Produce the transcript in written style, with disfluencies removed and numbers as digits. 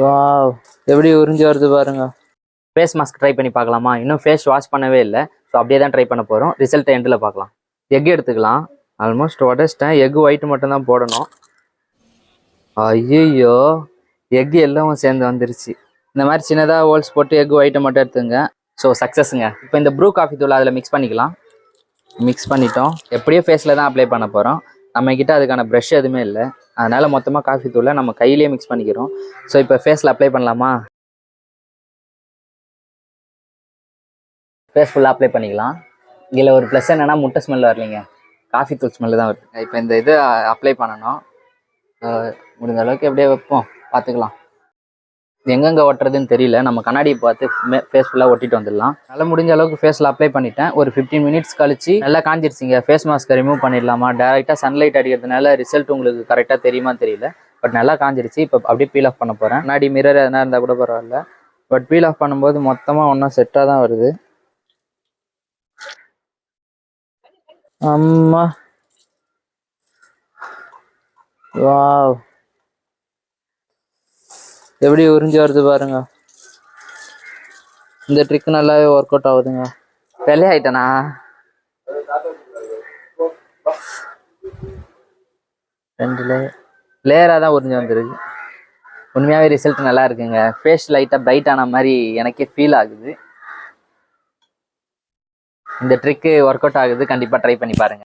Wow, எப்படி உறிஞ்சி வருது பாருங்க. ஃபேஸ் மாஸ்க் ட்ரை பண்ணி பார்க்கலாமா? இன்னும் ஃபேஸ் வாஷ் பண்ணவே இல்லை. ஸோ அப்படியே தான் ட்ரை பண்ண போகிறோம். ரிசல்ட் எண்டில் பார்க்கலாம். எக் எடுத்துக்கலாம். ஆல்மோஸ்ட் உடச்சிட்டேன். எக் ஒயிட் மட்டும்தான் போடணும். ஐயோ, எக் எல்லாம் சேர்ந்து வந்துருச்சு. இந்த மாதிரி சின்னதாக ஹோல்ஸ் போட்டு எக் ஒயிட்டை மட்டும் எடுத்துங்க. ஸோ சக்ஸஸுங்க. இப்போ இந்த ப்ரூ காஃபி தூள் அதில் மிக்ஸ் பண்ணிக்கலாம். மிக்ஸ் பண்ணிட்டோம். எப்படியோ ஃபேஸில் தான் அப்ளை பண்ண போகிறோம். நம்மக்கிட்ட அதுக்கான ப்ரஷ் எதுவுமே இல்லை. அதனால் மொத்தமாக காஃபி தூளை நம்ம கையிலேயே மிக்ஸ் பண்ணிக்கிறோம். ஸோ இப்போ ஃபேஸில் அப்ளை பண்ணலாமா? ஃபேஸ் ஃபுல்லாக அப்ளை பண்ணிக்கலாம். இதில் ஒரு ப்ளஸ் என்னென்னா முட்டை ஸ்மெல் வரலைங்க, காஃபி தூள் ஸ்மெல்லு தான் வருது. இப்போ இந்த இது அப்ளை பண்ணணும். முடிஞ்ச அளவுக்கு எப்படியே வைப்போம், பார்த்துக்கலாம். எங்கெங்கே ஒட்டுறதுன்னு தெரியல. நம்ம கண்ணாடியை பார்த்து ஃபேஸ் ஃபுல்லாக ஒட்டிட்டு வந்துடலாம். நல்லா முடிஞ்ச அளவுக்கு ஃபேஸில் அப்ளை பண்ணிட்டேன். ஒரு 15 மினிட்ஸ் கழிச்சு நல்லா காஞ்சிருச்சிங்க. ஃபேஸ் மாஸ்க்கை ரிமூவ் பண்ணிடலாமா? டேரெக்டாக சன்லைட் அடிக்கிறதுனால ரிசல்ட் உங்களுக்கு கரெக்டாக தெரியுமா தெரியல. பட் நல்லா காஞ்சிருச்சு. இப்போ அப்படியே பீல் ஆஃப் பண்ண போகிறேன். கண்ணாடி மிரர் எதனா இருந்தால் கூட பரவாயில்ல. பட் பீல் ஆஃப் பண்ணும்போது மொத்தமாக ஒன்றா செட்டாக தான் வருது. அம்மா, வாவ், எப்படி உறிஞ்சி வருது பாருங்க. இந்த ட்ரிக் நல்லாவே ஒர்க் அவுட் ஆகுதுங்க. வெள்ளை ஆயிட்டனா? ரெண்டு லேயராக தான் உறிஞ்சி வந்துருக்கு. உண்மையாகவே ரிசல்ட் நல்லா இருக்குங்க. ஃபேஸ் லைட்டாக பிரைட் ஆன மாதிரி எனக்கே ஃபீல் ஆகுது. இந்த ட்ரிக்கு ஒர்க் அவுட் ஆகுது. கண்டிப்பாக ட்ரை பண்ணி பாருங்கள்.